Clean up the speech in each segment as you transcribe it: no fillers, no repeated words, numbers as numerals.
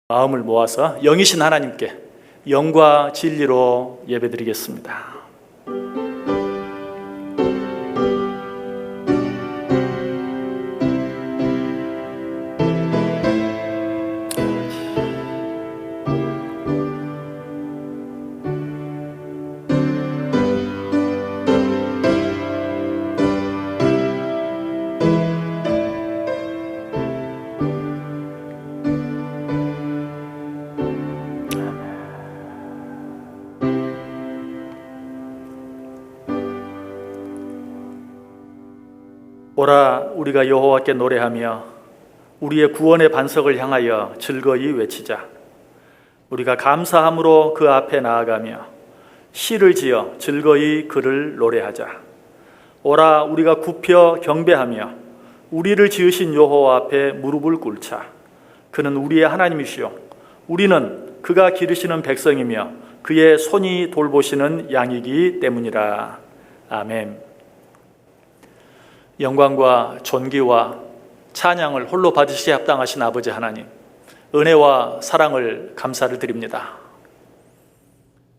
마음을 모아서 영이신 하나님께 영과 진리로 예배드리겠습니다. 오라 우리가 여호와께 노래하며 우리의 구원의 반석을 향하여 즐거이 외치자. 우리가 감사함으로 그 앞에 나아가며 시를 지어 즐거이 그를 노래하자. 오라 우리가 굽혀 경배하며 우리를 지으신 여호와 앞에 무릎을 꿇자. 그는 우리의 하나님이시요 우리는 그가 기르시는 백성이며 그의 손이 돌보시는 양이기 때문이라. 아멘. 영광과 존귀와 찬양을 홀로 받으시기에 합당하신 아버지 하나님, 은혜와 사랑을 감사를 드립니다.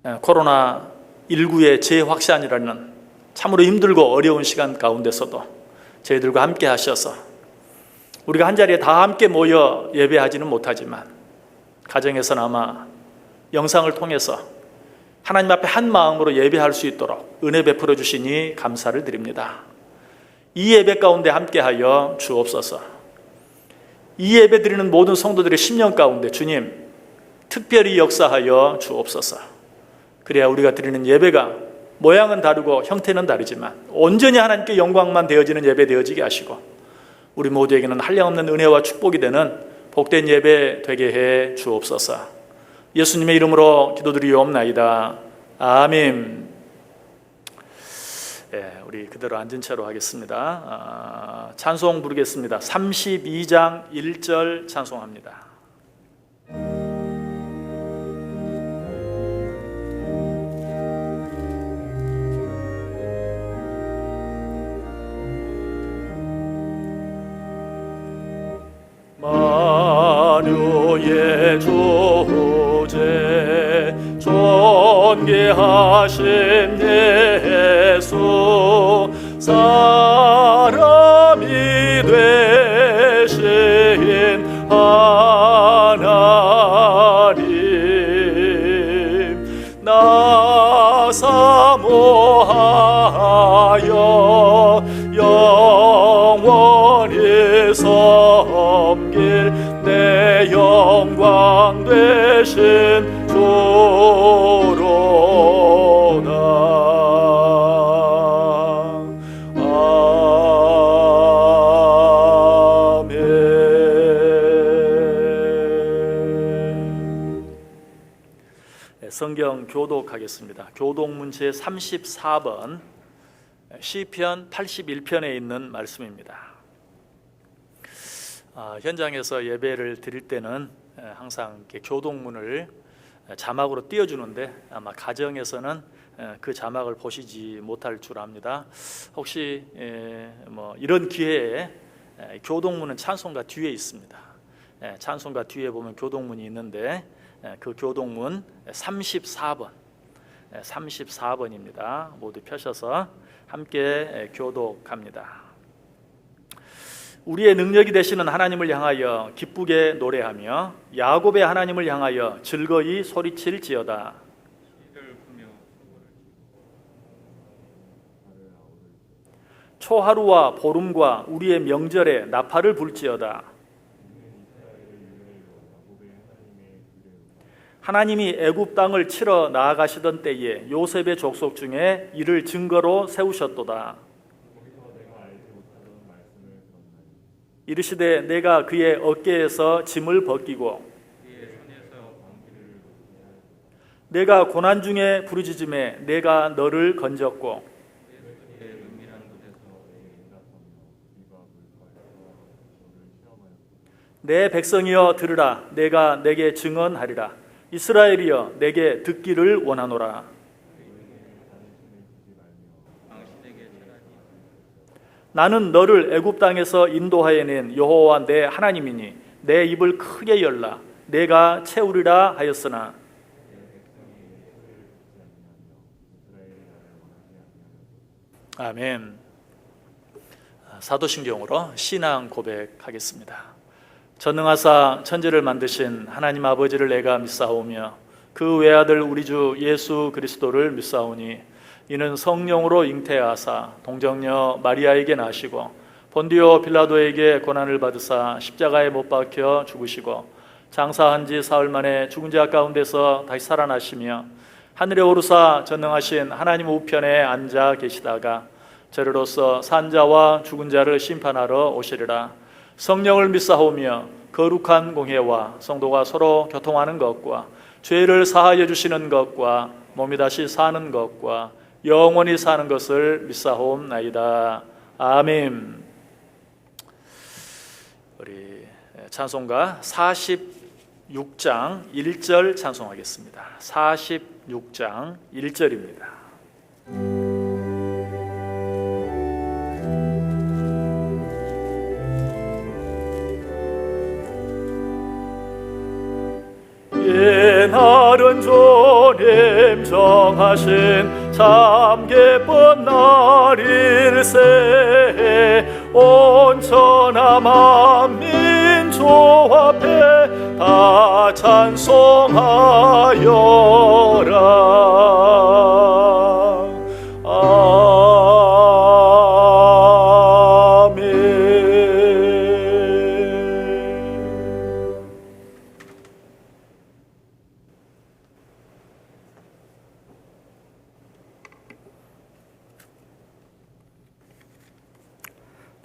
코로나19의 재확산이라는 참으로 힘들고 어려운 시간 가운데서도 저희들과 함께 하셔서 우리가 한자리에 다 함께 모여 예배하지는 못하지만 가정에서나마 영상을 통해서 하나님 앞에 한 마음으로 예배할 수 있도록 은혜 베풀어 주시니 감사를 드립니다. 이 예배 가운데 함께하여 주옵소서. 이 예배 드리는 모든 성도들의 심령 가운데 주님 특별히 역사하여 주옵소서. 그래야 우리가 드리는 예배가 모양은 다르고 형태는 다르지만 온전히 하나님께 영광만 되어지는 예배 되어지게 하시고 우리 모두에게는 한량없는 은혜와 축복이 되는 복된 예배 되게 해 주옵소서. 예수님의 이름으로 기도드리옵나이다. 아멘. 우리 그대로 앉은 채로 하겠습니다. 찬송 부르겠습니다. 32장 1절 찬송합니다. 만유의 주제 존귀하신 예수 사람이 되신 하나님 나 사모하여 영원히 섬길 내 영광 되신 주로다. 성경 교독하겠습니다. 교독문 제34번 시편 81편에 있는 말씀입니다. 현장에서 예배를 드릴 때는 항상 이렇게 교독문을 자막으로 띄워주는데 아마 가정에서는 그 자막을 보시지 못할 줄 압니다. 혹시 이런 기회에 교독문은 찬송가 뒤에 있습니다. 찬송가 뒤에 보면 교독문이 있는데 그 교독문 34번입니다. 모두 펴셔서 함께 교독합니다. 우리의 능력이 되시는 하나님을 향하여 기쁘게 노래하며 야곱의 하나님을 향하여 즐거이 소리칠지어다. 초하루와 보름과 우리의 명절에 나팔을 불지어다. 하나님이 애굽 땅을 치러 나아가시던 때에 요셉의 족속 중에 이를 증거로 세우셨도다. 이르시되 내가 그의 어깨에서 짐을 벗기고 내가 고난 중에 부르짖음에 내가 너를 건졌고 내 백성이여 들으라. 내가 내게 증언하리라. 이스라엘이여 내게 듣기를 원하노라. 나는 너를 애굽 땅에서 인도하여 낸 여호와 내 하나님이니 내 입을 크게 열라. 내가 채우리라 하였으나 아멘. 사도신경으로 신앙 고백하겠습니다. 전능하사 천지를 만드신 하나님 아버지를 내가 믿사오며 그 외아들 우리 주 예수 그리스도를 믿사오니 이는 성령으로 잉태하사 동정녀 마리아에게 나시고 본디오 빌라도에게 고난을 받으사 십자가에 못 박혀 죽으시고 장사한 지 사흘 만에 죽은 자 가운데서 다시 살아나시며 하늘에 오르사 전능하신 하나님 우편에 앉아 계시다가 저리로서 산자와 죽은 자를 심판하러 오시리라. 성령을 믿사오며 거룩한 공회와 성도가 서로 교통하는 것과 죄를 사하여 주시는 것과 몸이 다시 사는 것과 영원히 사는 것을 믿사옵나이다. 아멘. 우리 찬송가 46장 1절 찬송하겠습니다. 46장 1절입니다. 옛날은 주님 정하신 참 기쁜 날일세 온 천하 만민 주 앞에 다 찬송하여라.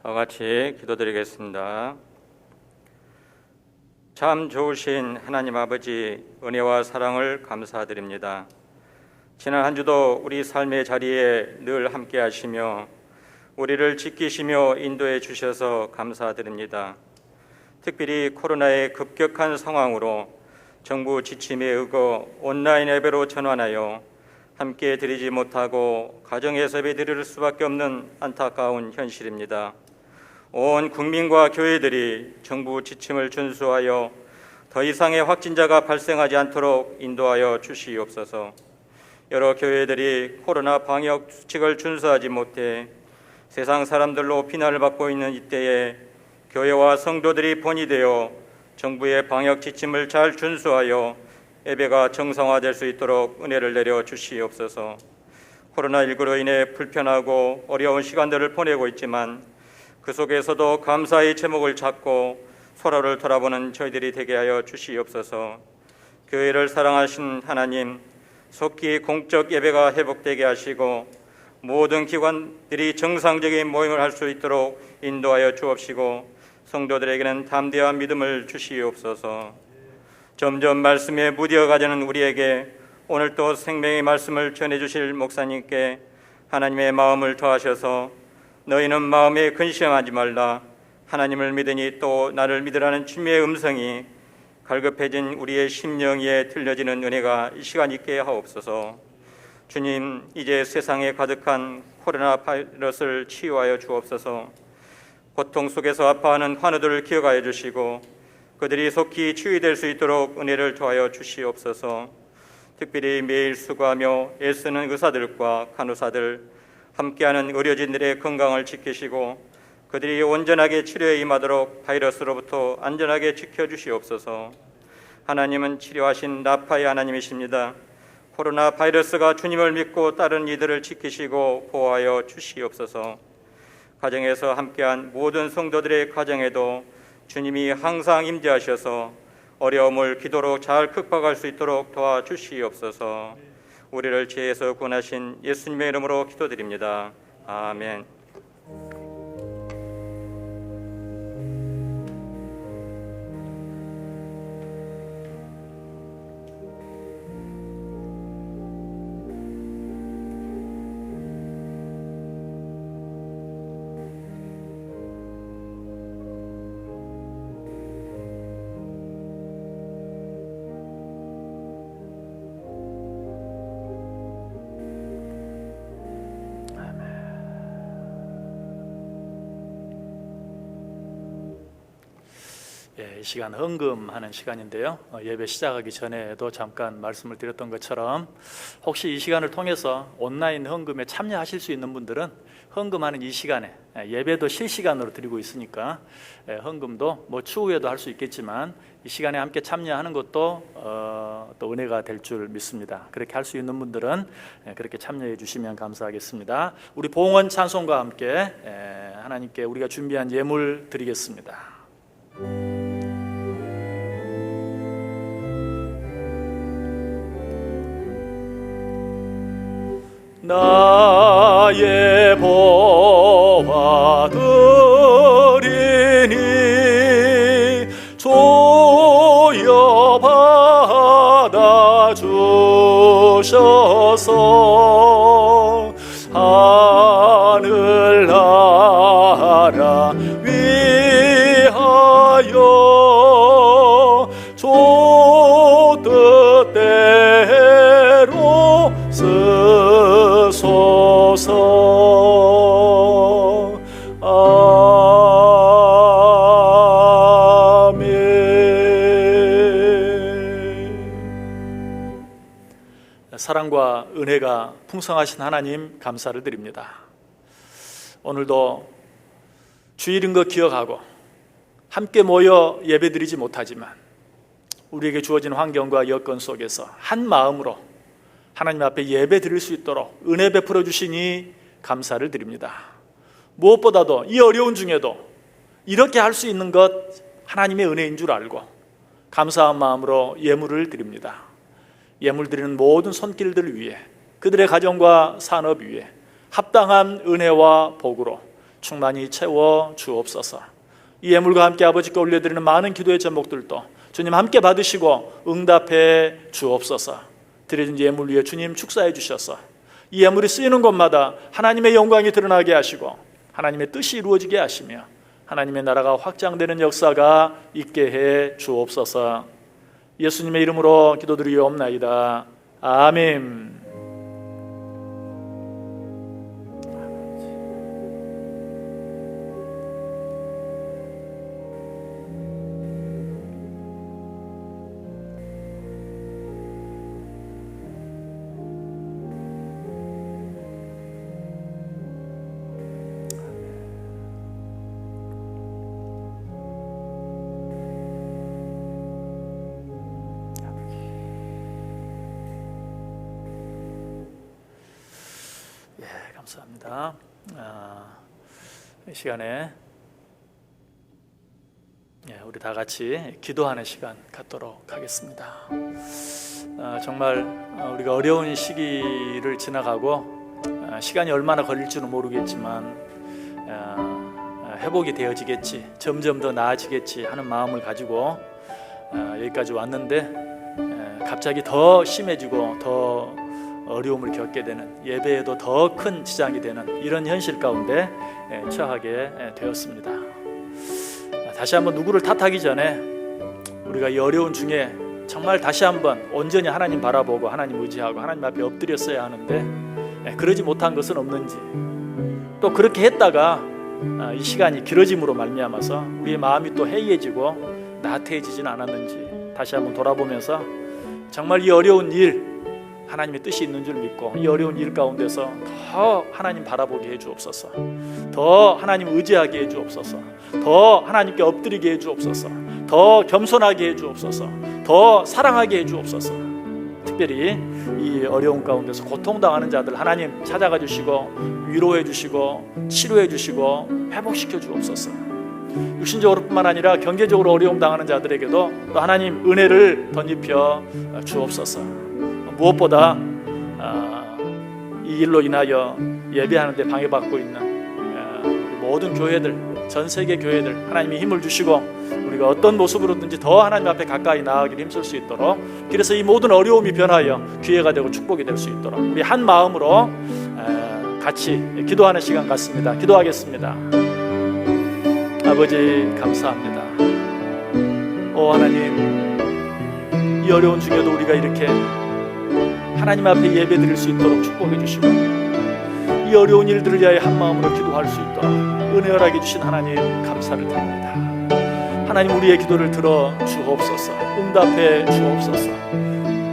다 같이 기도드리겠습니다. 참 좋으신 하나님 아버지, 은혜와 사랑을 감사드립니다. 지난 한 주도 우리 삶의 자리에 늘 함께 하시며 우리를 지키시며 인도해 주셔서 감사드립니다. 특별히 코로나의 급격한 상황으로 정부 지침에 의거 온라인 예배로 전환하여 함께 드리지 못하고 가정에서 예배 드릴 수밖에 없는 안타까운 현실입니다. 온 국민과 교회들이 정부 지침을 준수하여 더 이상의 확진자가 발생하지 않도록 인도하여 주시옵소서. 여러 교회들이 코로나 방역 수칙을 준수하지 못해 세상 사람들로 비난을 받고 있는 이때에 교회와 성도들이 본이 되어 정부의 방역 지침을 잘 준수하여 예배가 정상화될 수 있도록 은혜를 내려 주시옵소서. 코로나19로 인해 불편하고 어려운 시간들을 보내고 있지만 그 속에서도 감사의 제목을 찾고 서로를 돌아보는 저희들이 되게 하여 주시옵소서. 교회를 사랑하신 하나님, 속히 공적 예배가 회복되게 하시고 모든 기관들이 정상적인 모임을 할 수 있도록 인도하여 주옵시고 성도들에게는 담대한 믿음을 주시옵소서. 점점 말씀에 무뎌가자는 우리에게 오늘 또 생명의 말씀을 전해주실 목사님께 하나님의 마음을 더하셔서 너희는 마음에 근심하지 말라, 하나님을 믿으니 또 나를 믿으라는 주님의 음성이 갈급해진 우리의 심령 위에 들려지는 은혜가 이 시간 있게 하옵소서. 주님, 이제 세상에 가득한 코로나 바이러스를 치유하여 주옵소서. 고통 속에서 아파하는 환우들을 기억하여 주시고 그들이 속히 치유될 수 있도록 은혜를 더하여 주시옵소서. 특별히 매일 수고하며 애쓰는 의사들과 간호사들, 함께하는 의료진들의 건강을 지키시고 그들이 온전하게 치료에 임하도록 바이러스로부터 안전하게 지켜주시옵소서. 하나님은 치료하신 라파의 하나님이십니다. 코로나 바이러스가 주님을 믿고 따른 이들을 지키시고 보호하여 주시옵소서. 가정에서 함께한 모든 성도들의 가정에도 주님이 항상 임재하셔서 어려움을 기도로 잘 극복할 수 있도록 도와주시옵소서. 우리를 죄에서 구원하신 예수님의 이름으로 기도드립니다. 아멘. 이 시간 헌금하는 시간인데요. 예배 시작하기 전에도 잠깐 말씀을 드렸던 것처럼 혹시 이 시간을 통해서 온라인 헌금에 참여하실 수 있는 분들은 헌금하는 이 시간에, 예배도 실시간으로 드리고 있으니까 헌금도 뭐 추후에도 할 수 있겠지만 이 시간에 함께 참여하는 것도 또 은혜가 될 줄 믿습니다. 그렇게 할 수 있는 분들은 그렇게 참여해 주시면 감사하겠습니다. 우리 봉헌 찬송과 함께 하나님께 우리가 준비한 예물 드리겠습니다. 나의 보화 드리니 조여 받아 주셔서 하늘나라 위하여 주 뜻대로 쓰소서. 아멘. 사랑과 은혜가 풍성하신 하나님 감사를 드립니다. 오늘도 주일인 것 기억하고 함께 모여 예배드리지 못하지만 우리에게 주어진 환경과 여건 속에서 한 마음으로 하나님 앞에 예배 드릴 수 있도록 은혜 베풀어 주시니 감사를 드립니다. 무엇보다도 이 어려운 중에도 이렇게 할 수 있는 것 하나님의 은혜인 줄 알고 감사한 마음으로 예물을 드립니다. 예물 드리는 모든 손길들 위해, 그들의 가정과 산업 위에 합당한 은혜와 복으로 충만히 채워 주옵소서. 이 예물과 함께 아버지께 올려드리는 많은 기도의 제목들도 주님 함께 받으시고 응답해 주옵소서. 드려진 예물 위에 주님 축사해 주셔서 이 예물이 쓰이는 곳마다 하나님의 영광이 드러나게 하시고 하나님의 뜻이 이루어지게 하시며 하나님의 나라가 확장되는 역사가 있게 해 주옵소서. 예수님의 이름으로 기도드리옵나이다. 아멘. 감사합니다. 이 시간에 우리 다 같이 기도하는 시간 갖도록 하겠습니다. 정말 우리가 어려운 시기를 지나가고 시간이 얼마나 걸릴지는 모르겠지만 회복이 되어지겠지, 점점 더 나아지겠지 하는 마음을 가지고 여기까지 왔는데 갑자기 더 심해지고 더 어려움을 겪게 되는, 예배에도 더 큰 지장이 되는 이런 현실 가운데 처하게 되었습니다. 다시 한번 누구를 탓하기 전에 우리가 이 어려운 중에 정말 다시 한번 온전히 하나님 바라보고 하나님 의지하고 하나님 앞에 엎드렸어야 하는데 그러지 못한 것은 없는지, 또 그렇게 했다가 이 시간이 길어짐으로 말미암아서 우리의 마음이 또 해이해지고 나태해지진 않았는지 다시 한번 돌아보면서 정말 이 어려운 일 하나님의 뜻이 있는 줄 믿고 이 어려운 일 가운데서 더 하나님 바라보게 해주옵소서. 더 하나님 의지하게 해주옵소서. 더 하나님께 엎드리게 해주옵소서. 더 겸손하게 해주옵소서. 더 사랑하게 해주옵소서. 특별히 이 어려운 가운데서 고통당하는 자들 하나님 찾아가 주시고 위로해 주시고 치료해 주시고 회복시켜 주옵소서. 육신적으로 뿐만 아니라 경제적으로 어려움 당하는 자들에게도 또 하나님 은혜를 덧입혀 주옵소서. 무엇보다 이 일로 인하여 예배하는 데 방해받고 있는 모든 교회들, 전 세계 교회들 하나님이 힘을 주시고 우리가 어떤 모습으로든지 더 하나님 앞에 가까이 나아가기를 힘쓸 수 있도록, 그래서 이 모든 어려움이 변하여 기회가 되고 축복이 될 수 있도록 우리 한 마음으로 같이 기도하는 시간 같습니다. 기도하겠습니다. 아버지 감사합니다. 오 하나님, 이 어려운 중에도 우리가 이렇게 하나님 앞에 예배 드릴 수 있도록 축복해 주시고 이 어려운 일들을 위하여 한 마음으로 기도할 수 있도록 은혜 허락해 주신 하나님 감사를 드립니다. 하나님 우리의 기도를 들어 주옵소서. 응답해 주옵소서.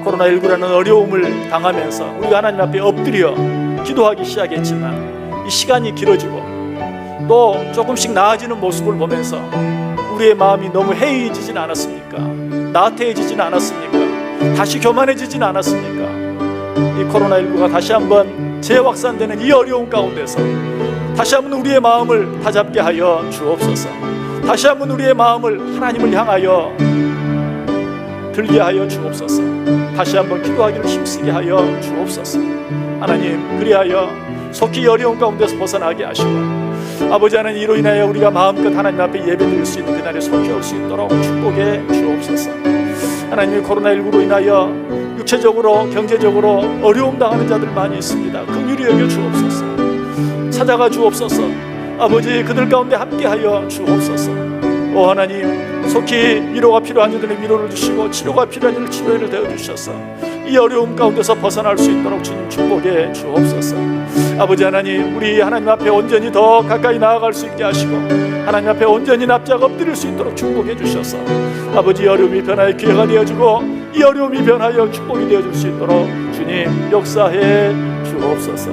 코로나19라는 어려움을 당하면서 우리가 하나님 앞에 엎드려 기도하기 시작했지만 이 시간이 길어지고 또 조금씩 나아지는 모습을 보면서 우리의 마음이 너무 해이해지진 않았습니까? 나태해지진 않았습니까? 다시 교만해지진 않았습니까? 이 코로나19가 다시 한번 재확산되는 이 어려움 가운데서 다시 한번 우리의 마음을 다잡게 하여 주옵소서. 다시 한번 우리의 마음을 하나님을 향하여 들게 하여 주옵소서. 다시 한번 기도하기를 힘쓰게 하여 주옵소서. 하나님, 그리하여 속히 어려운 가운데서 벗어나게 하시고 아버지 하나님, 이로 인하여 우리가 마음껏 하나님 앞에 예배드릴 수 있는 그날에 속히 올 수 있도록 축복해 주옵소서. 하나님, 코로나19로 인하여 육체적으로 경제적으로 어려움 당하는 자들 많이 있습니다. 긍휼히 여겨 주옵소서. 찾아가 주옵소서. 아버지, 그들 가운데 함께하여 주옵소서. 오 하나님, 속히 위로가 필요한 이들의 위로를 주시고 치료가 필요한 이들 치료를 되어 주셔서 이 어려움 가운데서 벗어날 수 있도록 주님 축복해 주옵소서. 아버지 하나님, 우리 하나님 앞에 온전히 더 가까이 나아갈 수 있게 하시고 하나님 앞에 온전히 납작 엎드릴 수 있도록 축복해 주셔서 아버지, 어려움이 변하여 기회가 되어주고 이 어려움이 변하여 축복이 되어줄 수 있도록 주님 역사해 주옵소서.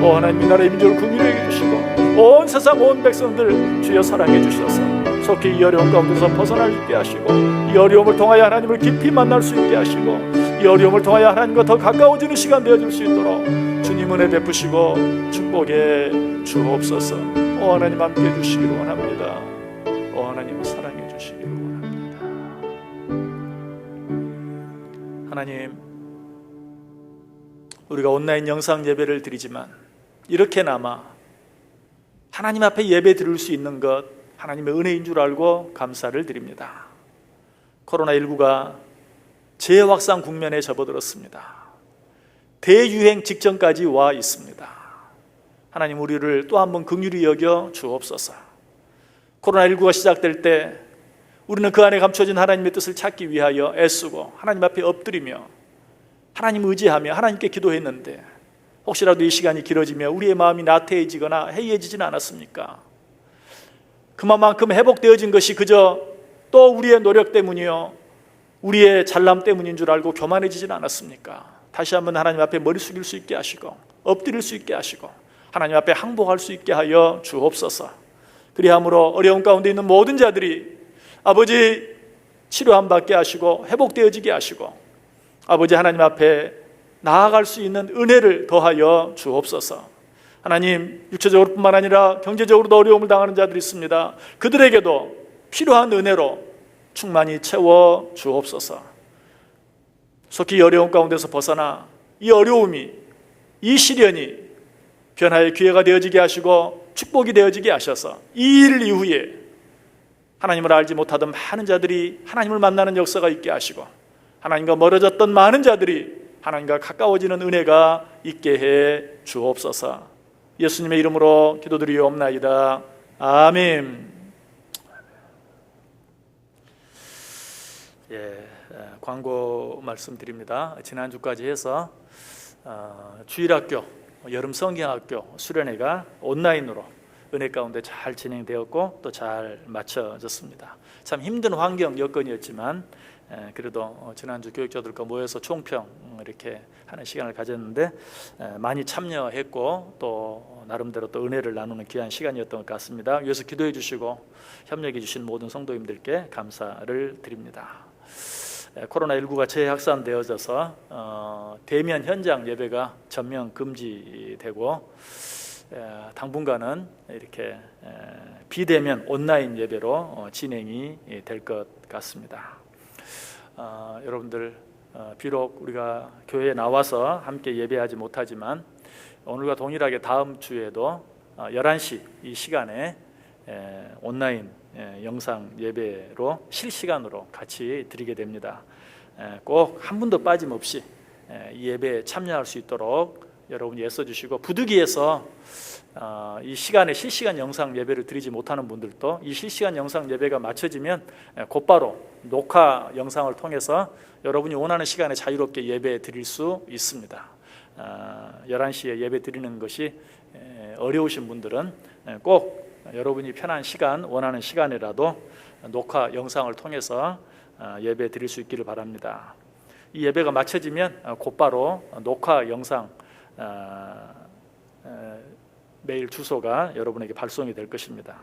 오 하나님, 이 나라의 민족을 긍휼히 여겨주시고 온 세상 온 백성들 주여 사랑해 주셔서 속히 이 어려움 가운데서 벗어날 수 있게 하시고 이 어려움을 통하여 하나님을 깊이 만날 수 있게 하시고 이 어려움을 통하여 하나님과 더 가까워지는 시간 되어줄 수 있도록 주님 은혜 베푸시고 축복해 주옵소서. 오 하나님, 함께 해주시기를 원합니다. 오 하나님, 사랑해 주시기를 원합니다. 하나님, 우리가 온라인 영상 예배를 드리지만 이렇게나마 하나님 앞에 예배 드릴 수 있는 것 하나님의 은혜인 줄 알고 감사를 드립니다. 코로나19가 재확산 국면에 접어들었습니다. 대유행 직전까지 와 있습니다. 하나님, 우리를 또 한 번 긍휼히 여겨 주옵소서. 코로나19가 시작될 때 우리는 그 안에 감춰진 하나님의 뜻을 찾기 위하여 애쓰고 하나님 앞에 엎드리며 하나님 의지하며 하나님께 기도했는데 혹시라도 이 시간이 길어지며 우리의 마음이 나태해지거나 해이해지진 않았습니까? 그만큼 회복되어진 것이 그저 또 우리의 노력 때문이요 우리의 잘남 때문인 줄 알고 교만해지진 않았습니까? 다시 한번 하나님 앞에 머리 숙일 수 있게 하시고 엎드릴 수 있게 하시고 하나님 앞에 항복할 수 있게 하여 주옵소서. 그리함으로 어려운 가운데 있는 모든 자들이 아버지 치료함 받게 하시고 회복되어지게 하시고 아버지 하나님 앞에 나아갈 수 있는 은혜를 더하여 주옵소서. 하나님, 육체적으로 뿐만 아니라 경제적으로도 어려움을 당하는 자들이 있습니다. 그들에게도 필요한 은혜로 충만히 채워 주옵소서. 속히 이 어려움 가운데서 벗어나 이 어려움이, 이 시련이 변화의 기회가 되어지게 하시고 축복이 되어지게 하셔서 이 일 이후에 하나님을 알지 못하던 많은 자들이 하나님을 만나는 역사가 있게 하시고 하나님과 멀어졌던 많은 자들이 하나님과 가까워지는 은혜가 있게 해 주옵소서. 예수님의 이름으로 기도드리옵나이다. 아멘. 광고 말씀드립니다. 지난주까지 해서 주일학교, 여름 성경학교 수련회가 온라인으로 은혜 가운데 잘 진행되었고 또 잘 마쳐졌습니다. 참 힘든 환경 여건이었지만 그래도 지난주 교육자들과 모여서 총평 이렇게 하는 시간을 가졌는데 많이 참여했고 또 나름대로 또 은혜를 나누는 귀한 시간이었던 것 같습니다. 위해서 기도해 주시고 협력해 주신 모든 성도님들께 감사를 드립니다. 코로나19가 재확산되어져서 대면 현장 예배가 전면 금지되고 당분간은 이렇게 비대면 온라인 예배로 진행이 될 것 같습니다. 여러분들 비록 우리가 교회에 나와서 함께 예배하지 못하지만 오늘과 동일하게 다음 주에도 11시 이 시간에 온라인 영상 예배로 실시간으로 같이 드리게 됩니다. 꼭 한 분도 빠짐없이 이 예배에 참여할 수 있도록 여러분이 애써주시고 부득이해서 이 시간에 실시간 영상 예배를 드리지 못하는 분들도 이 실시간 영상 예배가 마쳐지면 곧바로 녹화 영상을 통해서 여러분이 원하는 시간에 자유롭게 예배 드릴 수 있습니다. 11시에 예배 드리는 것이 어려우신 분들은 꼭 여러분이 편한 시간, 원하는 시간이라도 녹화 영상을 통해서 예배 드릴 수 있기를 바랍니다. 이 예배가 마쳐지면 곧바로 녹화 영상 메일 주소가 여러분에게 발송이 될 것입니다.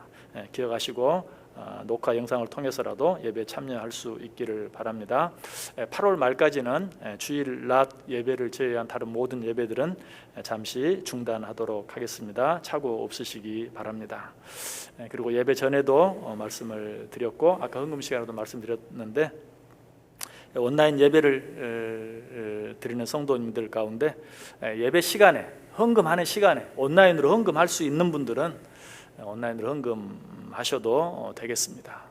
기억하시고 녹화 영상을 통해서라도 예배에 참여할 수 있기를 바랍니다. 8월 말까지는 주일 낮 예배를 제외한 다른 모든 예배들은 잠시 중단하도록 하겠습니다. 착오 없으시기 바랍니다. 그리고 예배 전에도 말씀을 드렸고 아까 헌금 시간에도 말씀드렸는데 온라인 예배를 드리는 성도님들 가운데 예배 시간에 헌금하는 시간에 온라인으로 헌금할 수 있는 분들은 온라인으로 헌금하셔도 되겠습니다.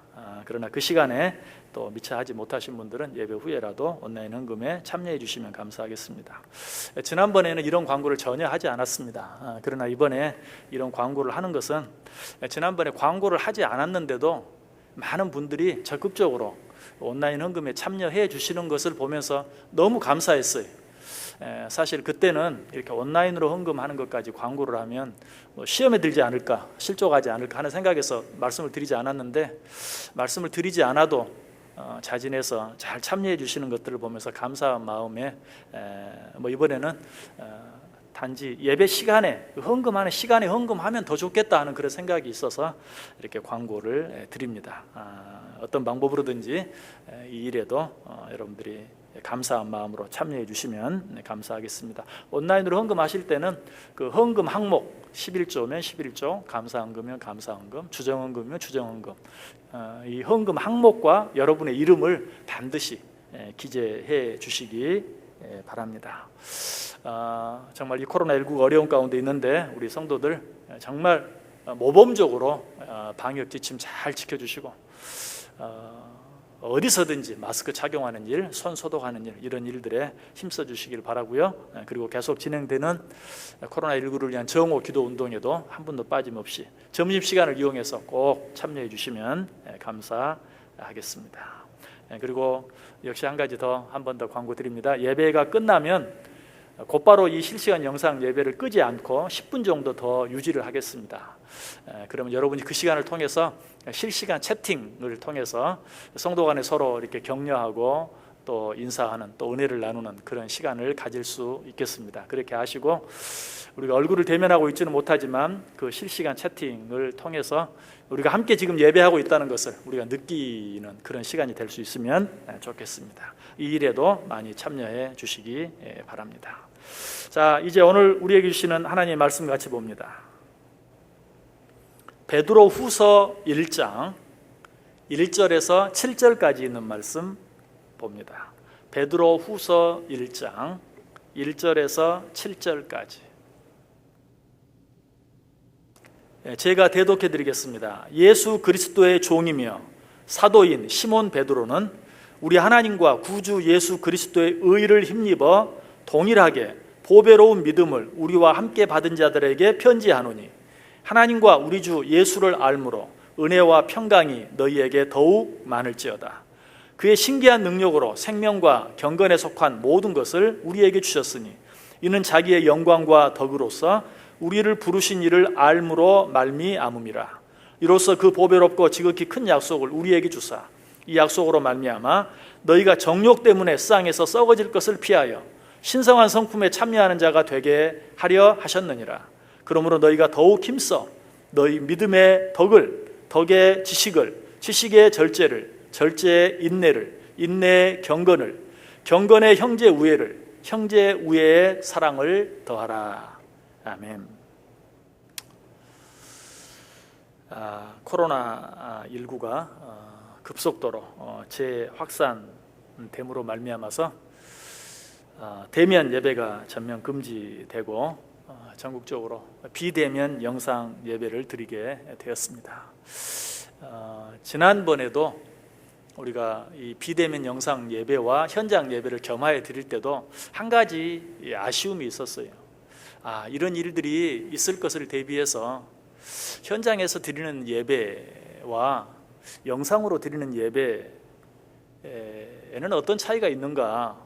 그러나 그 시간에 또 미처 하지 못하신 분들은 예배 후에라도 온라인 헌금에 참여해 주시면 감사하겠습니다. 지난번에는 이런 광고를 전혀 하지 않았습니다. 그러나 이번에 이런 광고를 하는 것은 지난번에 광고를 하지 않았는데도 많은 분들이 적극적으로 온라인 헌금에 참여해 주시는 것을 보면서 너무 감사했어요. 사실 그때는 이렇게 온라인으로 헌금하는 것까지 광고를 하면 시험에 들지 않을까, 실족하지 않을까 하는 생각에서 말씀을 드리지 않았는데 말씀을 드리지 않아도 자진해서 잘 참여해 주시는 것들을 보면서 감사한 마음에 이번에는 단지 예배 시간에 헌금하는 시간에 헌금하면 더 좋겠다 하는 그런 생각이 있어서 이렇게 광고를 드립니다. 어떤 방법으로든지 이 일에도 여러분들이 감사한 마음으로 참여해 주시면 감사하겠습니다. 온라인으로 헌금하실 때는 그 헌금 항목 11조면 11조, 감사헌금이면 감사헌금, 주정헌금이면 주정헌금, 이 헌금 항목과 여러분의 이름을 반드시 기재해 주시기 바랍니다. 정말 이 코로나19가 어려운 가운데 있는데 우리 성도들 정말 모범적으로 방역 지침 잘 지켜주시고 어디서든지 마스크 착용하는 일, 손 소독하는 일, 이런 일들에 힘써 주시길 바라고요. 그리고 계속 진행되는 코로나19를 위한 정오 기도 운동에도 한 분도 빠짐없이 점심시간을 이용해서 꼭 참여해 주시면 감사하겠습니다. 그리고 역시 한 가지 더 한 번 더 광고 드립니다. 예배가 끝나면 곧바로 이 실시간 영상 예배를 끄지 않고 10분 정도 더 유지를 하겠습니다. 그러면 여러분이 그 시간을 통해서 실시간 채팅을 통해서 성도 간에 서로 이렇게 격려하고 또 인사하는 또 은혜를 나누는 그런 시간을 가질 수 있겠습니다. 그렇게 하시고 우리가 얼굴을 대면하고 있지는 못하지만 그 실시간 채팅을 통해서 우리가 함께 지금 예배하고 있다는 것을 우리가 느끼는 그런 시간이 될 수 있으면 좋겠습니다. 이 일에도 많이 참여해 주시기 바랍니다. 자, 이제 오늘 우리에게 주시는 하나님의 말씀 같이 봅니다. 베드로 후서 1장 1절에서 7절까지 있는 말씀 봅니다. 베드로 후서 1장 1절에서 7절까지 제가 대독해 드리겠습니다. 예수 그리스도의 종이며 사도인 시몬 베드로는 우리 하나님과 구주 예수 그리스도의 의를 힘입어 동일하게 보배로운 믿음을 우리와 함께 받은 자들에게 편지하노니 하나님과 우리 주 예수를 알므로 은혜와 평강이 너희에게 더욱 많을지어다. 그의 신기한 능력으로 생명과 경건에 속한 모든 것을 우리에게 주셨으니 이는 자기의 영광과 덕으로서 우리를 부르신 이를 알므로 말미암음이라. 이로써 그 보배롭고 지극히 큰 약속을 우리에게 주사 이 약속으로 말미암아 너희가 정욕 때문에 세상에서 썩어질 것을 피하여 신성한 성품에 참여하는 자가 되게 하려 하셨느니라. 그러므로 너희가 더욱 힘써 너희 믿음의 덕을, 덕의 지식을, 지식의 절제를, 절제의 인내를, 인내의 경건을, 경건의 형제 우애를, 형제 우애의 사랑을 더하라. 아멘. 코로나19가 급속도로 재확산됨으로 말미암아서 대면 예배가 전면 금지되고 전국적으로 비대면 영상 예배를 드리게 되었습니다. 지난번에도 우리가 이 비대면 영상 예배와 현장 예배를 겸하여 드릴 때도 한 가지 아쉬움이 있었어요. 이런 일들이 있을 것을 대비해서 현장에서 드리는 예배와 영상으로 드리는 예배에는 어떤 차이가 있는가,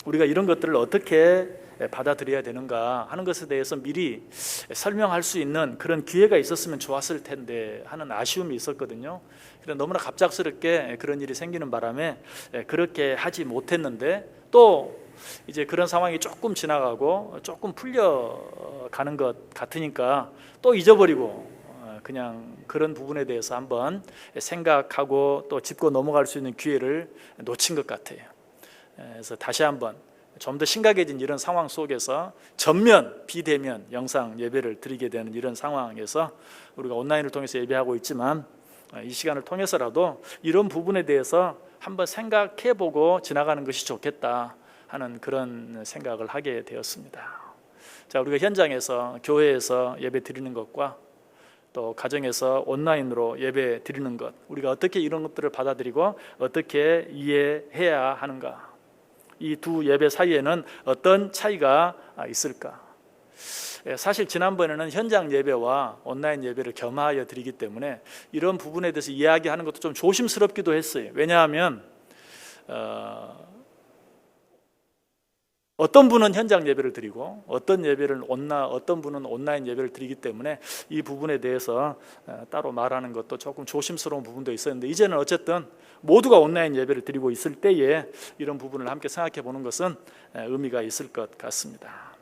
우리가 이런 것들을 어떻게 받아들여야 되는가 하는 것에 대해서 미리 설명할 수 있는 그런 기회가 있었으면 좋았을 텐데 하는 아쉬움이 있었거든요. 그런데 너무나 갑작스럽게 그런 일이 생기는 바람에 그렇게 하지 못했는데, 또 이제 그런 상황이 조금 지나가고 조금 풀려가는 것 같으니까 또 잊어버리고 그냥 그런 부분에 대해서 한번 생각하고 또 짚고 넘어갈 수 있는 기회를 놓친 것 같아요. 그래서 다시 한번 좀 더 심각해진 이런 상황 속에서 전면 비대면 영상 예배를 드리게 되는 이런 상황에서 우리가 온라인을 통해서 예배하고 있지만 이 시간을 통해서라도 이런 부분에 대해서 한번 생각해보고 지나가는 것이 좋겠다 하는 그런 생각을 하게 되었습니다. 자, 우리가 현장에서 교회에서 예배 드리는 것과 또 가정에서 온라인으로 예배 드리는 것, 우리가 어떻게 이런 것들을 받아들이고 어떻게 이해해야 하는가, 이 두 예배 사이에는 어떤 차이가 있을까? 사실 지난번에는 현장 예배와 온라인 예배를 겸하여 드리기 때문에 이런 부분에 대해서 이야기하는 것도 좀 조심스럽기도 했어요. 왜냐하면 어떤 분은 현장 예배를 드리고 어떤 분은 온라인 예배를 드리기 때문에 이 부분에 대해서 따로 말하는 것도 조금 조심스러운 부분도 있었는데, 이제는 어쨌든 모두가 온라인 예배를 드리고 있을 때에 이런 부분을 함께 생각해 보는 것은 의미가 있을 것 같습니다.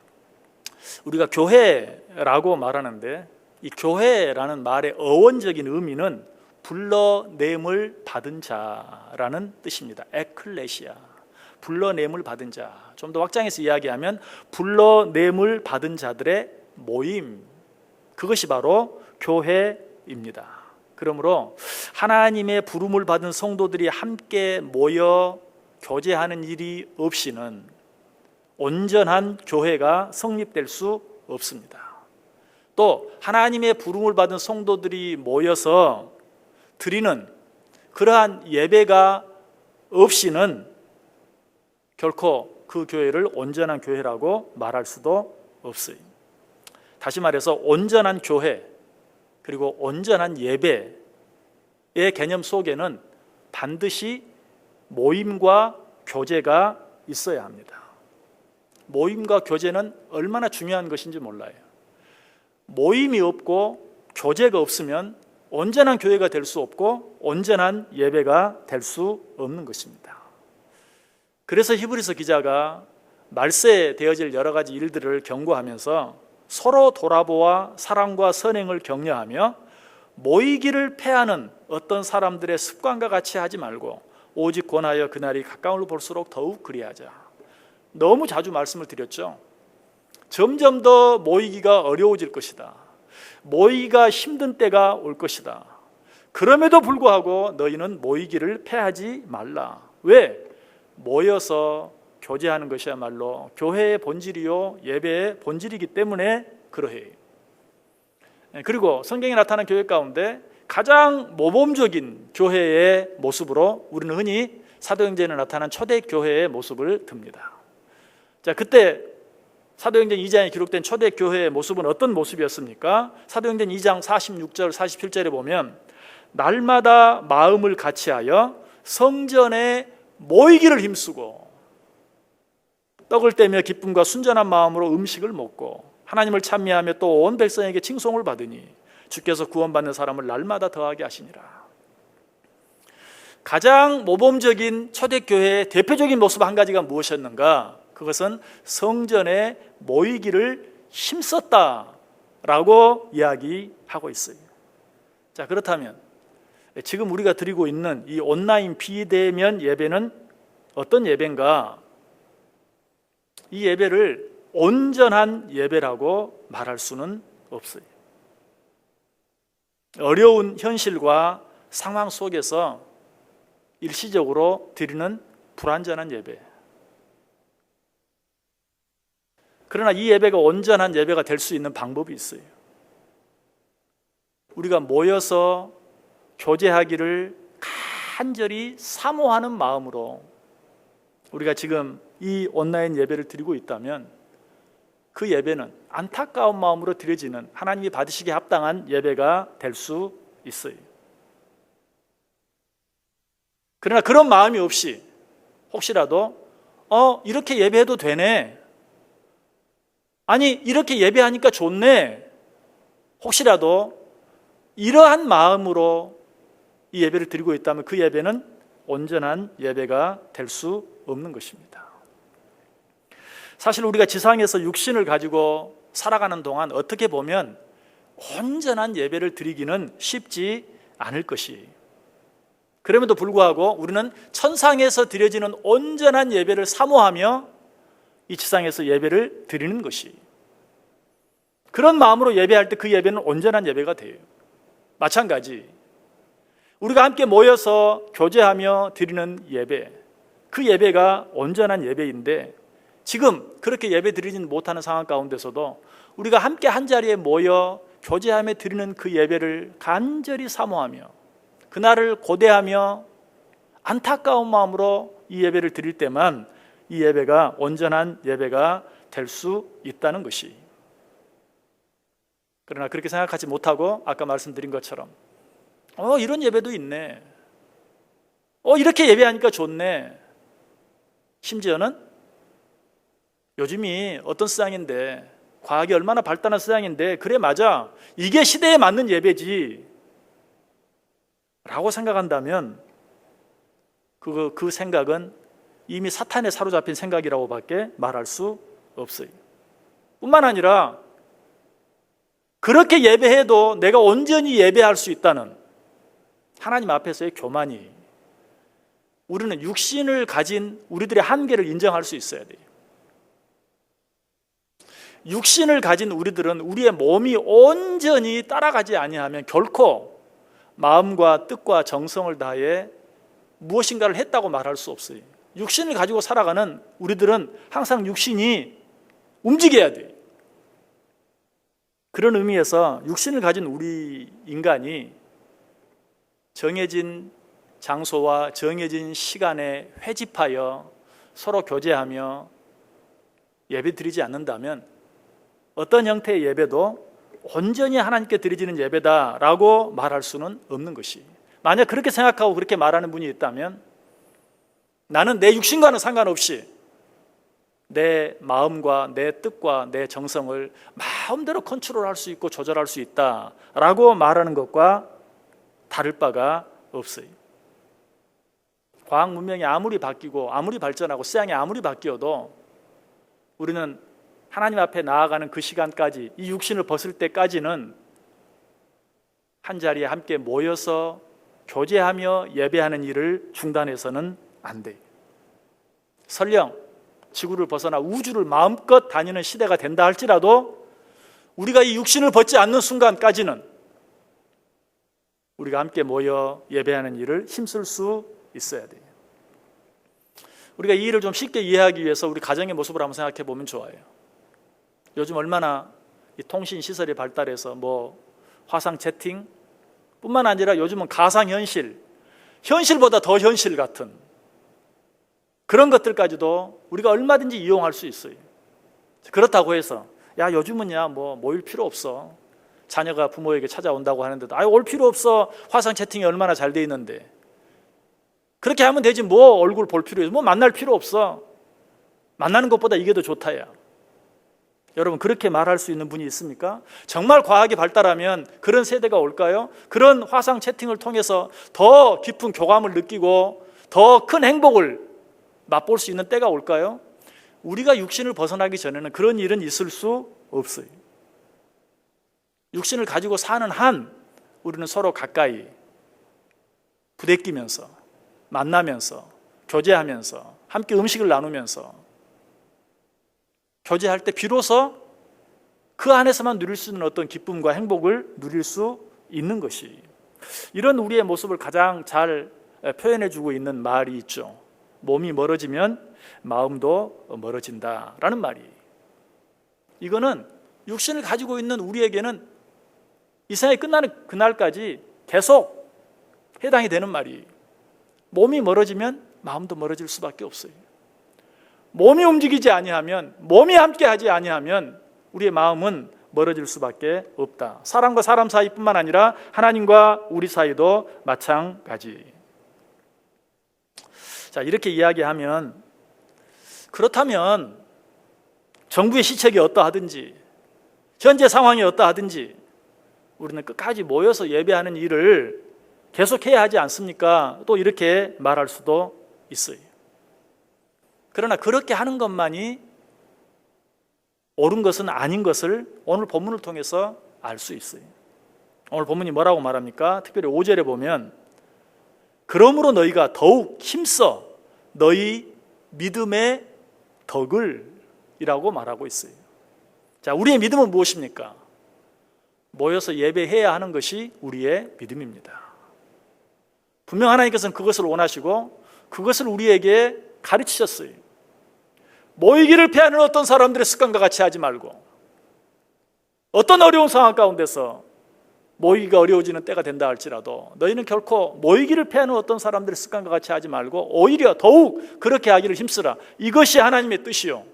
우리가 교회라고 말하는데 이 교회라는 말의 어원적인 의미는 불러냄을 받은 자라는 뜻입니다. 에클레시아, 불러냄을 받은 자. 좀 더 확장해서 이야기하면 불러냄을 받은 자들의 모임, 그것이 바로 교회입니다. 그러므로 하나님의 부름을 받은 성도들이 함께 모여 교제하는 일이 없이는 온전한 교회가 성립될 수 없습니다. 또 하나님의 부름을 받은 성도들이 모여서 드리는 그러한 예배가 없이는 결코 그 교회를 온전한 교회라고 말할 수도 없어요. 다시 말해서 온전한 교회 그리고 온전한 예배의 개념 속에는 반드시 모임과 교제가 있어야 합니다. 모임과 교제는 얼마나 중요한 것인지 몰라요. 모임이 없고 교제가 없으면 온전한 교회가 될 수 없고 온전한 예배가 될 수 없는 것입니다. 그래서 히브리서 기자가 말세에 되어질 여러 가지 일들을 경고하면서 서로 돌아보아 사랑과 선행을 격려하며 모이기를 패하는 어떤 사람들의 습관과 같이 하지 말고 오직 권하여 그날이 가까움을 볼수록 더욱 그리하자. 너무 자주 말씀을 드렸죠. 점점 더 모이기가 어려워질 것이다. 모이기가 힘든 때가 올 것이다. 그럼에도 불구하고 너희는 모이기를 패하지 말라. 왜? 모여서 교제하는 것이야말로 교회의 본질이요 예배의 본질이기 때문에 그러해요. 그리고 성경에 나타난 교회 가운데 가장 모범적인 교회의 모습으로 우리는 흔히 사도행전에 나타난 초대교회의 모습을 듭니다. 자, 그때 사도행전 2장에 기록된 초대교회의 모습은 어떤 모습이었습니까? 사도행전 2장 46절 47절에 보면 날마다 마음을 같이하여 성전에 모이기를 힘쓰고 떡을 떼며 기쁨과 순전한 마음으로 음식을 먹고 하나님을 찬미하며 또 온 백성에게 칭송을 받으니 주께서 구원받는 사람을 날마다 더하게 하시니라. 가장 모범적인 초대교회의 대표적인 모습 한 가지가 무엇이었는가? 그것은 성전에 모이기를 힘썼다라고 이야기하고 있어요. 자, 그렇다면 지금 우리가 드리고 있는 이 온라인 비대면 예배는 어떤 예배인가? 이 예배를 온전한 예배라고 말할 수는 없어요. 어려운 현실과 상황 속에서 일시적으로 드리는 불완전한 예배. 그러나 이 예배가 온전한 예배가 될 수 있는 방법이 있어요. 우리가 모여서 교제하기를 간절히 사모하는 마음으로 우리가 지금 이 온라인 예배를 드리고 있다면 그 예배는 안타까운 마음으로 드려지는 하나님이 받으시기에 합당한 예배가 될 수 있어요. 그러나 그런 마음이 없이 혹시라도 이렇게 예배해도 되네, 아니 이렇게 예배하니까 좋네. 혹시라도 이러한 마음으로 이 예배를 드리고 있다면 그 예배는 온전한 예배가 될 수 없는 것입니다. 사실 우리가 지상에서 육신을 가지고 살아가는 동안 어떻게 보면 온전한 예배를 드리기는 쉽지 않을 것이, 그럼에도 불구하고 우리는 천상에서 드려지는 온전한 예배를 사모하며 이 지상에서 예배를 드리는 것이, 그런 마음으로 예배할 때 그 예배는 온전한 예배가 돼요. 마찬가지 우리가 함께 모여서 교제하며 드리는 예배, 그 예배가 온전한 예배인데 지금 그렇게 예배 드리지는 못하는 상황 가운데서도 우리가 함께 한 자리에 모여 교제하며 드리는 그 예배를 간절히 사모하며 그날을 고대하며 안타까운 마음으로 이 예배를 드릴 때만 이 예배가 온전한 예배가 될 수 있다는 것이, 그러나 그렇게 생각하지 못하고 아까 말씀드린 것처럼 이런 예배도 있네, 이렇게 예배하니까 좋네, 심지어는 요즘이 어떤 세상인데, 과학이 얼마나 발달한 세상인데 그래 맞아 이게 시대에 맞는 예배지 라고 생각한다면 그 생각은 이미 사탄에 사로잡힌 생각이라고 밖에 말할 수 없어요. 뿐만 아니라 그렇게 예배해도 내가 온전히 예배할 수 있다는 하나님 앞에서의 교만이, 우리는 육신을 가진 우리들의 한계를 인정할 수 있어야 돼요. 육신을 가진 우리들은 우리의 몸이 온전히 따라가지 아니하면 결코 마음과 뜻과 정성을 다해 무엇인가를 했다고 말할 수 없어요. 육신을 가지고 살아가는 우리들은 항상 육신이 움직여야 돼요. 그런 의미에서 육신을 가진 우리 인간이 정해진 장소와 정해진 시간에 회집하여 서로 교제하며 예배드리지 않는다면 어떤 형태의 예배도 온전히 하나님께 드려지는 예배다라고 말할 수는 없는 것이, 만약 그렇게 생각하고 그렇게 말하는 분이 있다면 나는 내 육신과는 상관없이 내 마음과 내 뜻과 내 정성을 마음대로 컨트롤할 수 있고 조절할 수 있다라고 말하는 것과 다를 바가 없어요. 과학 문명이 아무리 바뀌고 아무리 발전하고 세상이 아무리 바뀌어도 우리는 하나님 앞에 나아가는 그 시간까지, 이 육신을 벗을 때까지는 한 자리에 함께 모여서 교제하며 예배하는 일을 중단해서는 안 돼요. 설령 지구를 벗어나 우주를 마음껏 다니는 시대가 된다 할지라도 우리가 이 육신을 벗지 않는 순간까지는 우리가 함께 모여 예배하는 일을 힘쓸 수 있어야 돼요. 우리가 이 일을 좀 쉽게 이해하기 위해서 우리 가정의 모습을 한번 생각해 보면 좋아요. 요즘 얼마나 이 통신 시설이 발달해서 화상 채팅 뿐만 아니라 요즘은 가상현실, 현실보다 더 현실 같은 그런 것들까지도 우리가 얼마든지 이용할 수 있어요. 그렇다고 해서 요즘은야 모일 필요 없어, 자녀가 부모에게 찾아온다고 하는데도 올 필요 없어, 화상 채팅이 얼마나 잘 돼 있는데 그렇게 하면 되지, 얼굴 볼 필요 있어, 만날 필요 없어, 만나는 것보다 이게 더 좋다야. 여러분, 그렇게 말할 수 있는 분이 있습니까? 정말 과학이 발달하면 그런 세대가 올까요? 그런 화상 채팅을 통해서 더 깊은 교감을 느끼고 더 큰 행복을 맛볼 수 있는 때가 올까요? 우리가 육신을 벗어나기 전에는 그런 일은 있을 수 없어요. 육신을 가지고 사는 한 우리는 서로 가까이 부대끼면서 만나면서 교제하면서 함께 음식을 나누면서 교제할 때 비로소 그 안에서만 누릴 수 있는 어떤 기쁨과 행복을 누릴 수 있는 것이, 이런 우리의 모습을 가장 잘 표현해주고 있는 말이 있죠. 몸이 멀어지면 마음도 멀어진다라는 말이. 이거는 육신을 가지고 있는 우리에게는 이 세상이 끝나는 그날까지 계속 해당이 되는 말이, 몸이 멀어지면 마음도 멀어질 수밖에 없어요. 몸이 움직이지 아니하면, 몸이 함께하지 아니하면 우리의 마음은 멀어질 수밖에 없다. 사람과 사람 사이뿐만 아니라 하나님과 우리 사이도 마찬가지. 자, 이렇게 이야기하면, 그렇다면 정부의 시책이 어떠하든지 현재 상황이 어떠하든지 우리는 끝까지 모여서 예배하는 일을 계속해야 하지 않습니까? 또 이렇게 말할 수도 있어요. 그러나 그렇게 하는 것만이 옳은 것은 아닌 것을 오늘 본문을 통해서 알 수 있어요. 오늘 본문이 뭐라고 말합니까? 특별히 5절에 보면 그러므로 너희가 더욱 힘써 너희 믿음의 덕을 이라고 말하고 있어요. 자, 우리의 믿음은 무엇입니까? 모여서 예배해야 하는 것이 우리의 믿음입니다. 분명 하나님께서는 그것을 원하시고 그것을 우리에게 가르치셨어요. 모이기를 피하는 어떤 사람들의 습관과 같이 하지 말고 어떤 어려운 상황 가운데서 모이기가 어려워지는 때가 된다 할지라도 너희는 결코 모이기를 피하는 어떤 사람들의 습관과 같이 하지 말고 오히려 더욱 그렇게 하기를 힘쓰라. 이것이 하나님의 뜻이요.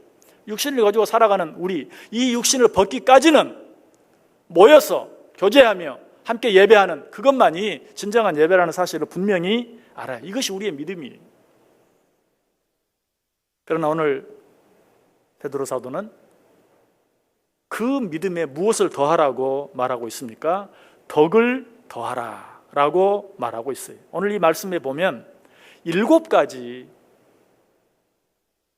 육신을 가지고 살아가는 우리, 이 육신을 벗기까지는 모여서 교제하며 함께 예배하는 그것만이 진정한 예배라는 사실을 분명히 알아요. 이것이 우리의 믿음이에요. 그러나 오늘 베드로 사도는 그 믿음에 무엇을 더하라고 말하고 있습니까? 덕을 더하라 라고 말하고 있어요. 오늘 이 말씀에 보면 7가지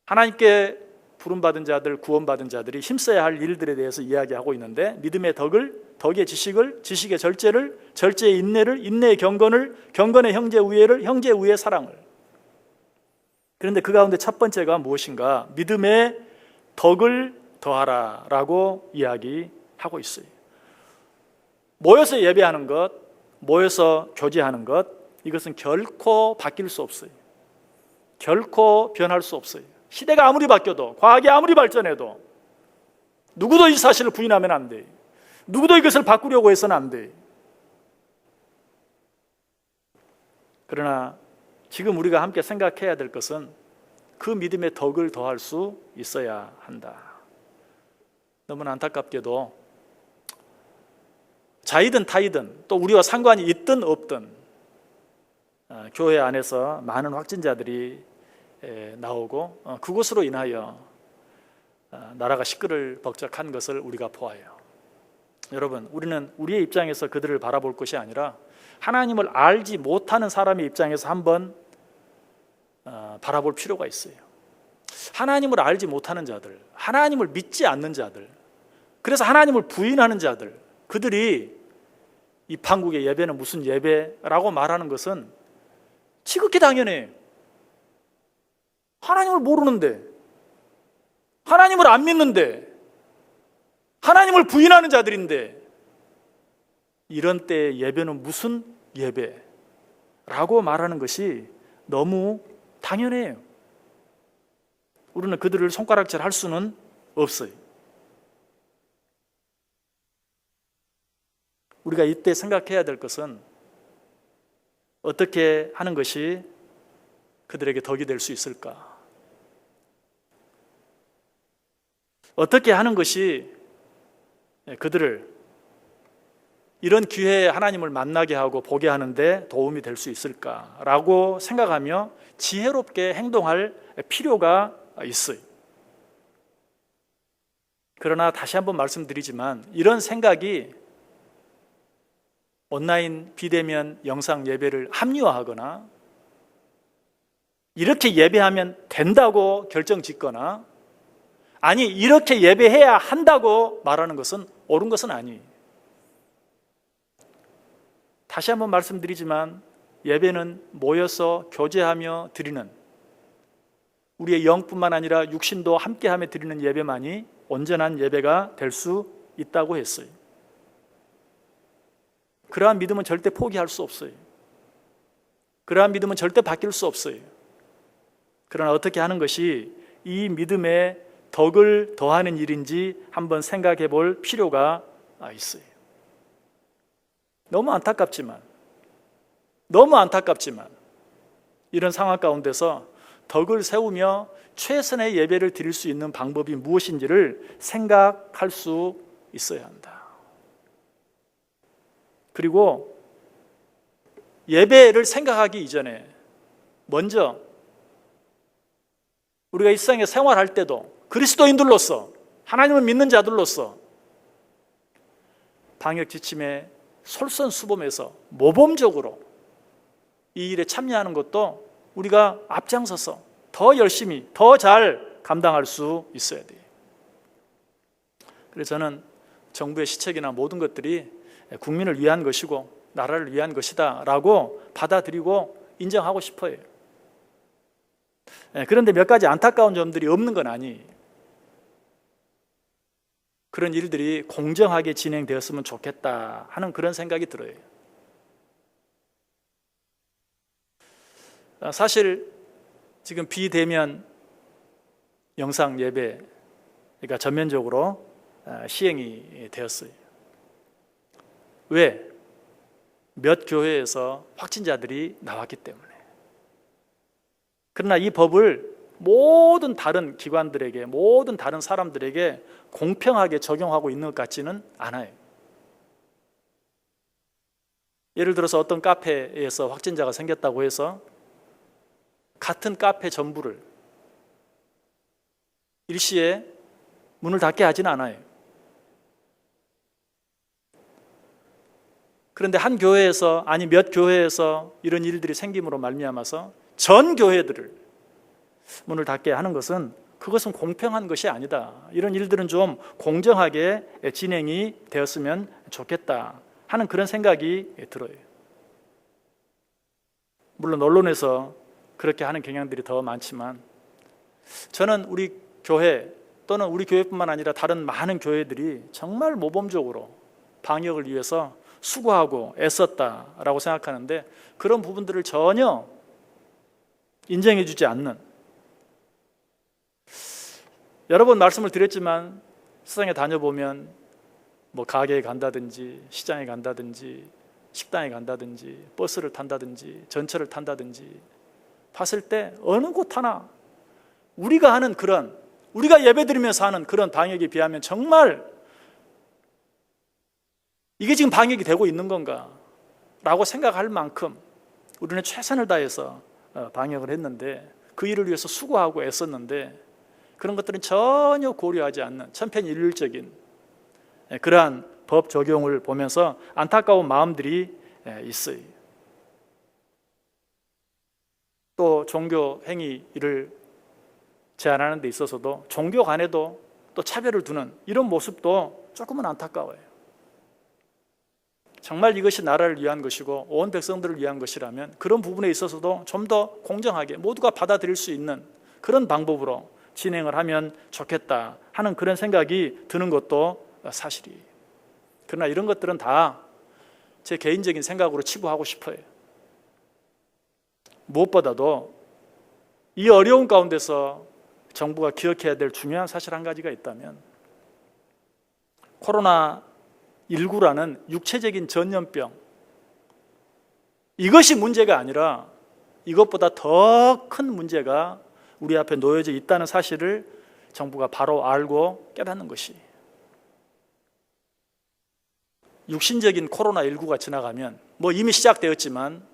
하나님께 부름받은 자들, 구원받은 자들이 힘써야 할 일들에 대해서 이야기하고 있는데 믿음의 덕을, 덕의 지식을, 지식의 절제를, 절제의 인내를, 인내의 경건을, 경건의 형제 우애를, 형제 우애의 사랑을. 그런데 그 가운데 첫 번째가 무엇인가? 믿음의 덕을 더하라 라고 이야기하고 있어요. 모여서 예배하는 것, 모여서 교제하는 것, 이것은 결코 바뀔 수 없어요. 결코 변할 수 없어요. 시대가 아무리 바뀌어도, 과학이 아무리 발전해도 누구도 이 사실을 부인하면 안 돼. 누구도 이것을 바꾸려고 해서는 안 돼. 그러나 지금 우리가 함께 생각해야 될 것은 그 믿음의 덕을 더할 수 있어야 한다. 너무나 안타깝게도 자이든 타이든 또 우리와 상관이 있든 없든 교회 안에서 많은 확진자들이 나오고 그것으로 인하여 나라가 시끌벅적한 것을 우리가 보아요. 여러분, 우리는 우리의 입장에서 그들을 바라볼 것이 아니라 하나님을 알지 못하는 사람의 입장에서 한번 바라볼 필요가 있어요. 하나님을 알지 못하는 자들, 하나님을 믿지 않는 자들, 그래서 하나님을 부인하는 자들, 그들이 이 판국의 예배는 무슨 예배라고 말하는 것은 지극히 당연해요. 하나님을 모르는데, 하나님을 안 믿는데, 하나님을 부인하는 자들인데 이런 때의 예배는 무슨 예배라고 말하는 것이 너무 당연해요. 우리는 그들을 손가락질 할 수는 없어요. 우리가 이때 생각해야 될 것은 어떻게 하는 것이 그들에게 덕이 될 수 있을까? 어떻게 하는 것이 그들을 이런 기회에 하나님을 만나게 하고 보게 하는데 도움이 될 수 있을까라고 생각하며 지혜롭게 행동할 필요가 있어요. 그러나 다시 한번 말씀드리지만 이런 생각이 온라인 비대면 영상 예배를 합리화하거나 이렇게 예배하면 된다고 결정짓거나 아니 이렇게 예배해야 한다고 말하는 것은 옳은 것은 아니에요. 다시 한번 말씀드리지만 예배는 모여서 교제하며 드리는 우리의 영뿐만 아니라 육신도 함께하며 드리는 예배만이 온전한 예배가 될 수 있다고 했어요. 그러한 믿음은 절대 포기할 수 없어요. 그러한 믿음은 절대 바뀔 수 없어요. 그러나 어떻게 하는 것이 이 믿음의 덕을 더하는 일인지 한번 생각해 볼 필요가 있어요. 너무 안타깝지만 이런 상황 가운데서 덕을 세우며 최선의 예배를 드릴 수 있는 방법이 무엇인지를 생각할 수 있어야 한다. 그리고 예배를 생각하기 이전에 먼저 우리가 이 세상에 생활할 때도 그리스도인들로서 하나님을 믿는 자들로서 방역 지침에 솔선수범해서 모범적으로 이 일에 참여하는 것도 우리가 앞장서서 더 열심히 더 잘 감당할 수 있어야 돼요. 그래서 저는 정부의 시책이나 모든 것들이 국민을 위한 것이고 나라를 위한 것이다 라고 받아들이고 인정하고 싶어요. 그런데 몇 가지 안타까운 점들이 없는 건 아니에요. 그런 일들이 공정하게 진행되었으면 좋겠다 하는 그런 생각이 들어요. 사실 지금 비대면 영상 예배가 전면적으로 시행이 되었어요. 왜? 몇 교회에서 확진자들이 나왔기 때문에. 그러나 이 법을 모든 다른 기관들에게, 모든 다른 사람들에게 공평하게 적용하고 있는 것 같지는 않아요. 예를 들어서 어떤 카페에서 확진자가 생겼다고 해서 같은 카페 전부를 일시에 문을 닫게 하지는 않아요. 그런데 한 교회에서, 아니 몇 교회에서 이런 일들이 생김으로 말미암아서 전 교회들을 문을 닫게 하는 것은, 그것은 공평한 것이 아니다. 이런 일들은 좀 공정하게 진행이 되었으면 좋겠다 하는 그런 생각이 들어요. 물론 언론에서 그렇게 하는 경향들이 더 많지만, 저는 우리 교회 또는 우리 교회뿐만 아니라 다른 많은 교회들이 정말 모범적으로 방역을 위해서 수고하고 애썼다라고 생각하는데, 그런 부분들을 전혀 인정해 주지 않는, 여러 번 말씀을 드렸지만 세상에 다녀보면 뭐 가게에 간다든지 시장에 간다든지 식당에 간다든지 버스를 탄다든지 전철을 탄다든지 봤을 때 어느 곳 하나 우리가 하는 그런, 우리가 예배드리면서 하는 그런 방역에 비하면 정말 이게 지금 방역이 되고 있는 건가 라고 생각할 만큼 우리는 최선을 다해서 방역을 했는데, 그 일을 위해서 수고하고 애썼는데, 그런 것들은 전혀 고려하지 않는 천편일률적인 그러한 법 적용을 보면서 안타까운 마음들이 있어요. 또 종교 행위를 제한하는 데 있어서도 종교 간에도 또 차별을 두는 이런 모습도 조금은 안타까워요. 정말 이것이 나라를 위한 것이고 온 백성들을 위한 것이라면 그런 부분에 있어서도 좀 더 공정하게 모두가 받아들일 수 있는 그런 방법으로 진행을 하면 좋겠다 하는 그런 생각이 드는 것도 사실이에요. 그러나 이런 것들은 다 제 개인적인 생각으로 치부하고 싶어요. 무엇보다도 이 어려운 가운데서 정부가 기억해야 될 중요한 사실 한 가지가 있다면, 코로나19라는 육체적인 전염병, 이것이 문제가 아니라 이것보다 더 큰 문제가 우리 앞에 놓여져 있다는 사실을 정부가 바로 알고 깨닫는 것이, 육신적인 코로나19가 지나가면 뭐 이미 시작되었지만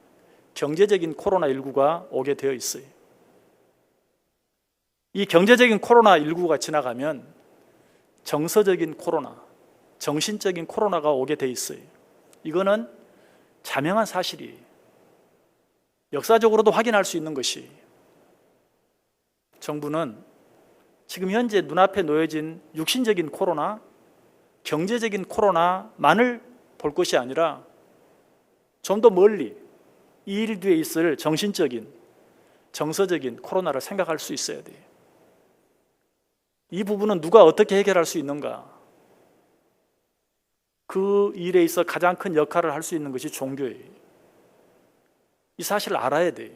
경제적인 코로나19가 오게 되어 있어요. 이 경제적인 코로나19가 지나가면 정서적인 코로나, 정신적인 코로나가 오게 돼 있어요. 이거는 자명한 사실이에요. 역사적으로도 확인할 수 있는 것이, 정부는 지금 현재 눈앞에 놓여진 육신적인 코로나, 경제적인 코로나만을 볼 것이 아니라 좀 더 멀리 이 일 뒤에 있을 정신적인, 정서적인 코로나를 생각할 수 있어야 돼요. 이 부분은 누가 어떻게 해결할 수 있는가? 그 일에 있어 가장 큰 역할을 할 수 있는 것이 종교예요. 이 사실을 알아야 돼요.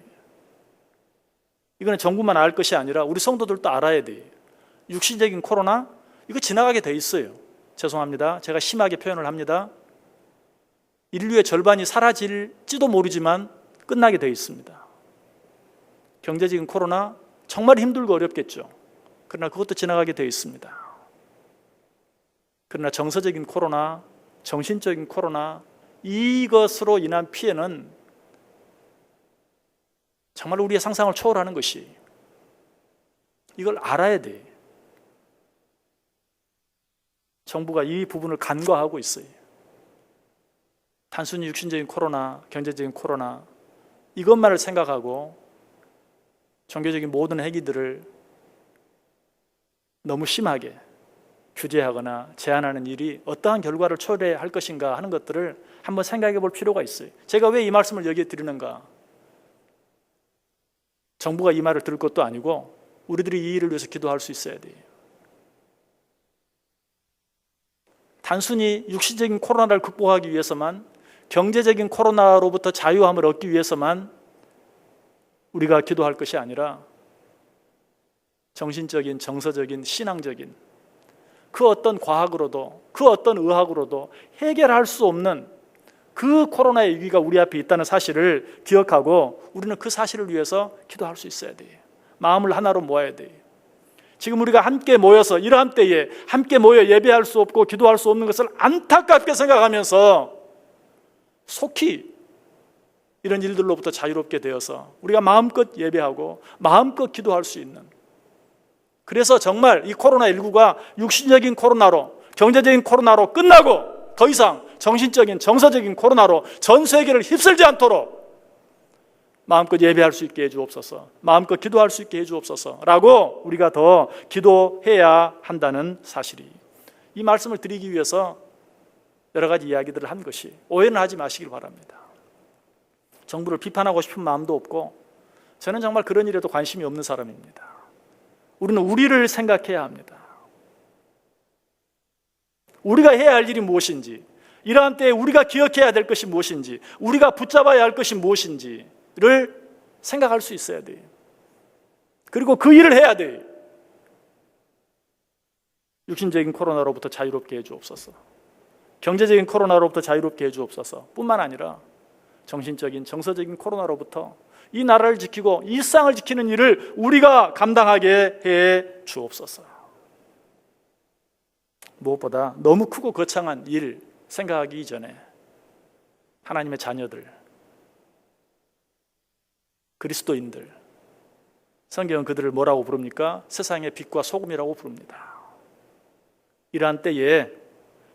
이거는 정부만 알 것이 아니라 우리 성도들도 알아야 돼요. 육신적인 코로나, 이거 지나가게 돼 있어요. 죄송합니다. 제가 심하게 표현을 합니다. 인류의 절반이 사라질지도 모르지만 끝나게 돼 있습니다. 경제적인 코로나 정말 힘들고 어렵겠죠. 그러나 그것도 지나가게 돼 있습니다. 그러나 정서적인 코로나, 정신적인 코로나, 이것으로 인한 피해는 정말 우리의 상상을 초월하는 것이, 이걸 알아야 돼. 정부가 이 부분을 간과하고 있어요. 단순히 육신적인 코로나, 경제적인 코로나 이것만을 생각하고 종교적인 모든 행위들을 너무 심하게 규제하거나 제한하는 일이 어떠한 결과를 초래할 것인가 하는 것들을 한번 생각해 볼 필요가 있어요. 제가 왜 이 말씀을 여기에 드리는가? 정부가 이 말을 들을 것도 아니고 우리들이 이 일을 위해서 기도할 수 있어야 돼요. 단순히 육신적인 코로나를 극복하기 위해서만, 경제적인 코로나로부터 자유함을 얻기 위해서만 우리가 기도할 것이 아니라 정신적인, 정서적인, 신앙적인 그 어떤 과학으로도 그 어떤 의학으로도 해결할 수 없는 그 코로나의 위기가 우리 앞에 있다는 사실을 기억하고 우리는 그 사실을 위해서 기도할 수 있어야 돼요. 마음을 하나로 모아야 돼요. 지금 우리가 함께 모여서 이러한 때에 함께 모여 예배할 수 없고 기도할 수 없는 것을 안타깝게 생각하면서 속히 이런 일들로부터 자유롭게 되어서 우리가 마음껏 예배하고 마음껏 기도할 수 있는, 그래서 정말 이 코로나19가 육신적인 코로나로, 경제적인 코로나로 끝나고 더 이상 정신적인, 정서적인 코로나로 전 세계를 휩쓸지 않도록 마음껏 예배할 수 있게 해주옵소서, 마음껏 기도할 수 있게 해주옵소서라고 우리가 더 기도해야 한다는 사실이, 이 말씀을 드리기 위해서 여러 가지 이야기들을 한 것이, 오해는 하지 마시길 바랍니다. 정부를 비판하고 싶은 마음도 없고 저는 정말 그런 일에도 관심이 없는 사람입니다. 우리는 우리를 생각해야 합니다. 우리가 해야 할 일이 무엇인지, 이러한 때에 우리가 기억해야 될 것이 무엇인지, 우리가 붙잡아야 할 것이 무엇인지를 생각할 수 있어야 돼요. 그리고 그 일을 해야 돼요. 육신적인 코로나로부터 자유롭게 해주옵소서, 경제적인 코로나로부터 자유롭게 해주옵소서 뿐만 아니라 정신적인, 정서적인 코로나로부터 이 나라를 지키고 이 세상을 지키는 일을 우리가 감당하게 해 주옵소서. 무엇보다 너무 크고 거창한 일 생각하기 이전에 하나님의 자녀들, 그리스도인들, 성경은 그들을 뭐라고 부릅니까? 세상의 빛과 소금이라고 부릅니다. 이러한 때에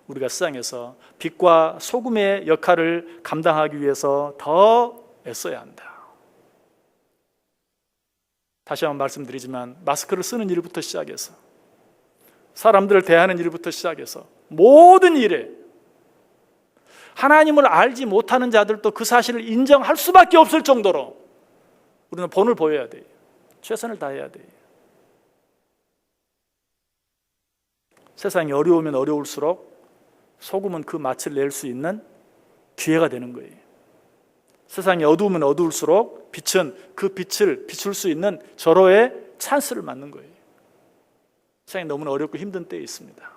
우리가 세상에서 빛과 소금의 역할을 감당하기 위해서 더 애써야 한다. 다시 한번 말씀드리지만 마스크를 쓰는 일부터 시작해서 사람들을 대하는 일부터 시작해서 모든 일에 하나님을 알지 못하는 자들도 그 사실을 인정할 수밖에 없을 정도로 우리는 본을 보여야 돼요. 최선을 다해야 돼요. 세상이 어려우면 어려울수록 소금은 그 맛을 낼 수 있는 기회가 되는 거예요. 세상이 어두우면 어두울수록 빛은 그 빛을 비출 수 있는 절호의 찬스를 맞는 거예요. 세상이 너무나 어렵고 힘든 때에 있습니다.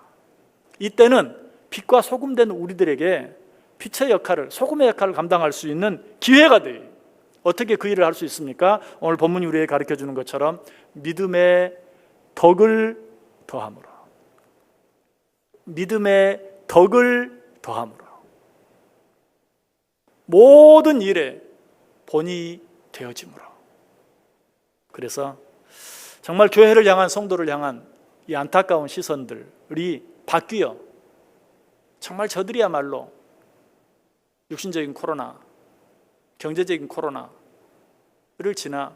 이때는 빛과 소금 된 우리들에게 빛의 역할을, 소금의 역할을 감당할 수 있는 기회가 돼요. 어떻게 그 일을 할 수 있습니까? 오늘 본문이 우리에게 가르쳐주는 것처럼 믿음의 덕을 더함으로, 믿음의 덕을 더함으로 모든 일에 본이 되어짐으로. 그래서 정말 교회를 향한, 성도를 향한 이 안타까운 시선들이 바뀌어 정말 저들이야말로 육신적인 코로나, 경제적인 코로나를 지나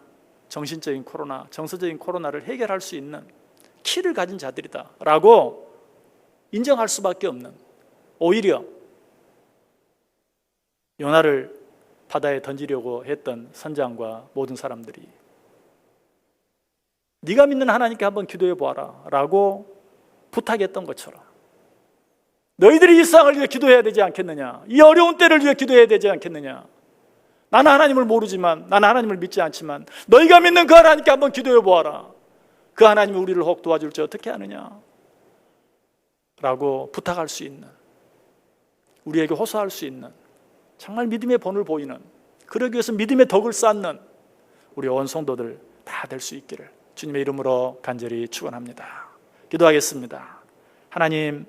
정신적인 코로나, 정서적인 코로나를 해결할 수 있는 키를 가진 자들이다라고 인정할 수밖에 없는, 오히려 요나를 바다에 던지려고 했던 선장과 모든 사람들이 네가 믿는 하나님께 한번 기도해 보아라 라고 부탁했던 것처럼 너희들이 이 세상을 위해 기도해야 되지 않겠느냐, 이 어려운 때를 위해 기도해야 되지 않겠느냐, 나는 하나님을 모르지만, 나는 하나님을 믿지 않지만 너희가 믿는 그 하나님께 한번 기도해 보아라, 그 하나님이 우리를 혹 도와줄지 어떻게 아느냐 라고 부탁할 수 있는, 우리에게 호소할 수 있는 정말 믿음의 본을 보이는, 그러기 위해서 믿음의 덕을 쌓는 우리 온 성도들 다 될 수 있기를 주님의 이름으로 간절히 축원합니다. 기도하겠습니다. 하나님,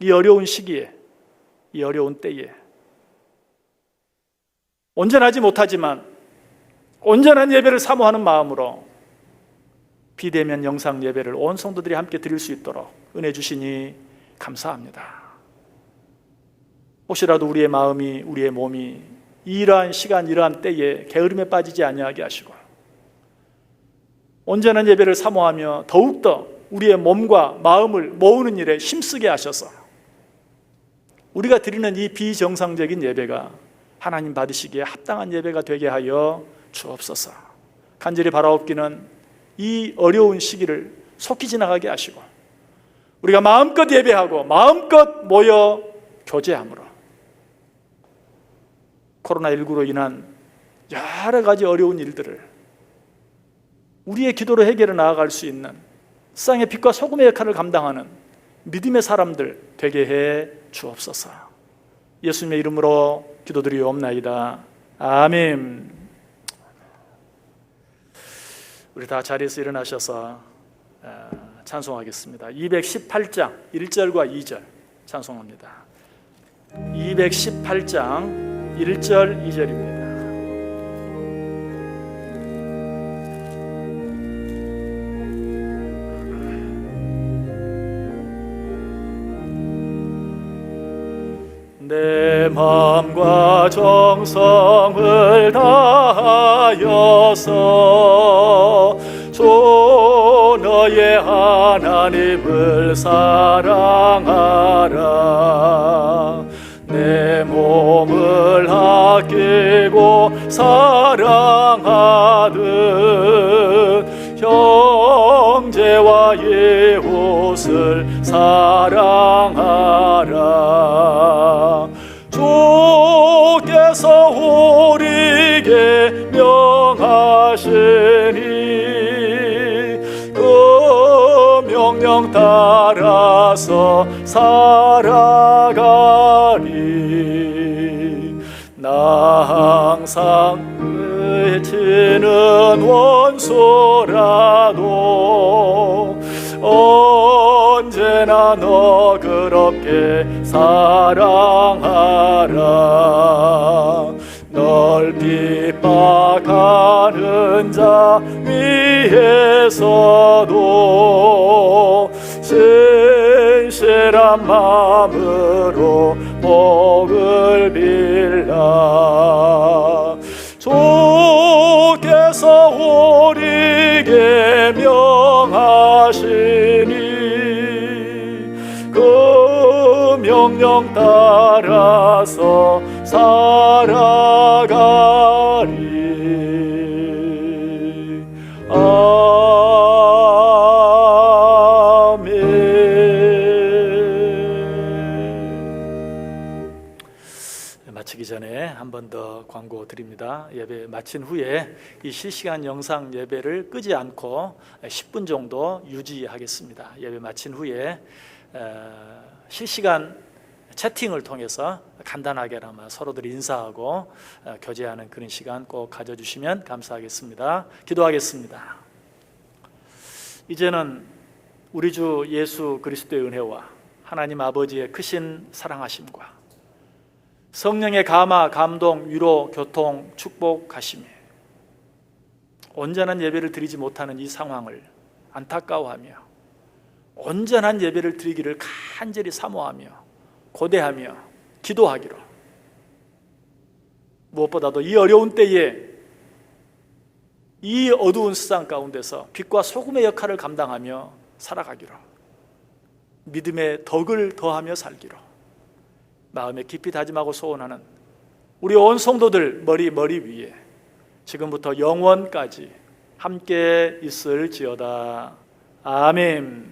이 어려운 시기에, 이 어려운 때에 온전하지 못하지만 온전한 예배를 사모하는 마음으로 비대면 영상 예배를 온 성도들이 함께 드릴 수 있도록 은혜 주시니 감사합니다. 혹시라도 우리의 마음이, 우리의 몸이 이러한 시간, 이러한 때에 게으름에 빠지지 아니하게 하시고 온전한 예배를 사모하며 더욱더 우리의 몸과 마음을 모으는 일에 힘쓰게 하셔서 우리가 드리는 이 비정상적인 예배가 하나님 받으시기에 합당한 예배가 되게 하여 주옵소서. 간절히 바라옵기는 이 어려운 시기를 속히 지나가게 하시고 우리가 마음껏 예배하고 마음껏 모여 교제함으로 코로나19로 인한 여러 가지 어려운 일들을 우리의 기도로 해결해 나아갈 수 있는 세상의 빛과 소금의 역할을 감당하는 믿음의 사람들 되게 해 주옵소서. 예수님의 이름으로 기도드리옵나이다. 아멘. 우리 다 자리에서 일어나셔서 찬송하겠습니다. 218장 1절과 2절 찬송합니다. 218장 1절 2절입니다. 내 마음과 정성을 다하여서 주 너의 하나님을 사랑하라. 내 몸을 아끼고 사랑하듯 형제와 이웃을 사랑하라. 주께서 우리에게 명하시니 그 명령 따라서 살아가리. 나 항상 외치는 원수라도 언제나 너그럽게 사랑하라. 널 핍박하는 자 위에서도 진실한 마음으로 복을 빌라. 주께서 우리에게 명하시니 그 명령 따라서 살아가리. 마치기 전에 한 번 더 광고 드립니다. 예배 마친 후에 이 실시간 영상 예배를 끄지 않고 10분 정도 유지하겠습니다. 예배 마친 후에 실시간 채팅을 통해서 간단하게나마 서로들 인사하고 교제하는 그런 시간 꼭 가져주시면 감사하겠습니다. 기도하겠습니다. 이제는 우리 주 예수 그리스도의 은혜와 하나님 아버지의 크신 사랑하심과 성령의 감화, 감동, 위로, 교통, 축복하심에 온전한 예배를 드리지 못하는 이 상황을 안타까워하며 온전한 예배를 드리기를 간절히 사모하며 고대하며 기도하기로, 무엇보다도 이 어려운 때에 이 어두운 세상 가운데서 빛과 소금의 역할을 감당하며 살아가기로, 믿음의 덕을 더하며 살기로 마음에 깊이 다짐하고 소원하는 우리 온 성도들 머리 위에 지금부터 영원까지 함께 있을지어다. 아멘.